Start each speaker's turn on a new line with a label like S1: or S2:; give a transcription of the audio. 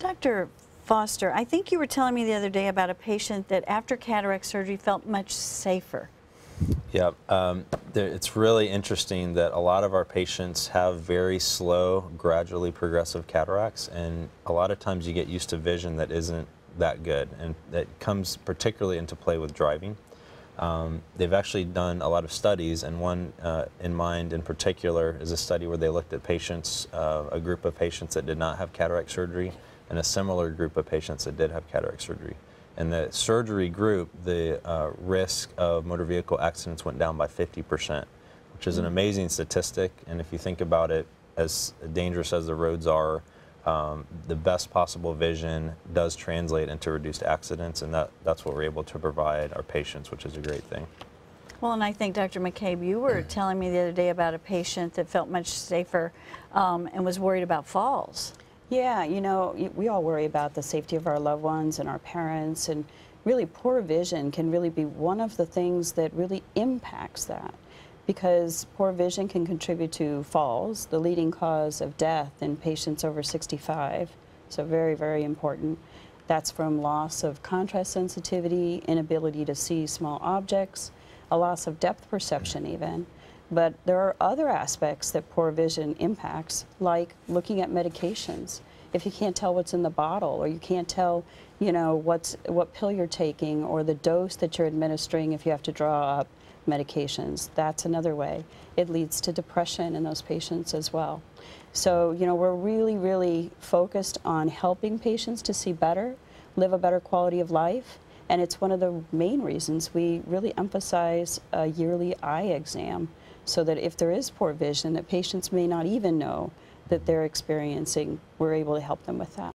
S1: Dr. Foster, I think you were telling me the other day about a patient that after cataract surgery felt much safer.
S2: Yeah, it's really interesting that a lot of our patients have very slow, gradually progressive cataracts, and a lot of times you get used to vision that isn't that good, and that comes particularly into play with driving. They've actually done a lot of studies, and one in mind in particular is a study where they looked at patients, a group of patients that did not have cataract surgery, and a similar group of patients that did have cataract surgery. In the surgery group, the risk of motor vehicle accidents went down by 50%, which is an amazing statistic. And if you think about it, as dangerous as the roads are, the best possible vision does translate into reduced accidents, and that's what we're able to provide our patients, which is a great thing.
S1: Well, and I think, Dr. McCabe, you were telling me the other day about a patient that felt much safer and was worried about falls.
S3: Yeah, you know, we all worry about the safety of our loved ones and our parents, and really poor vision can really be one of the things that really impacts that, because poor vision can contribute to falls, the leading cause of death in patients over 65, so very, very important. That's from loss of contrast sensitivity, inability to see small objects, a loss of depth perception even. But there are other aspects that poor vision impacts, like looking at medications. If you can't tell what's in the bottle, or you can't tell, you know, what pill you're taking, or the dose that you're administering if you have to draw up medications, that's another way. It leads to depression in those patients as well. So, you know, we're really, really focused on helping patients to see better, live a better quality of life. And it's one of the main reasons we really emphasize a yearly eye exam, so that if there is poor vision that patients may not even know that they're experiencing, we're able to help them with that.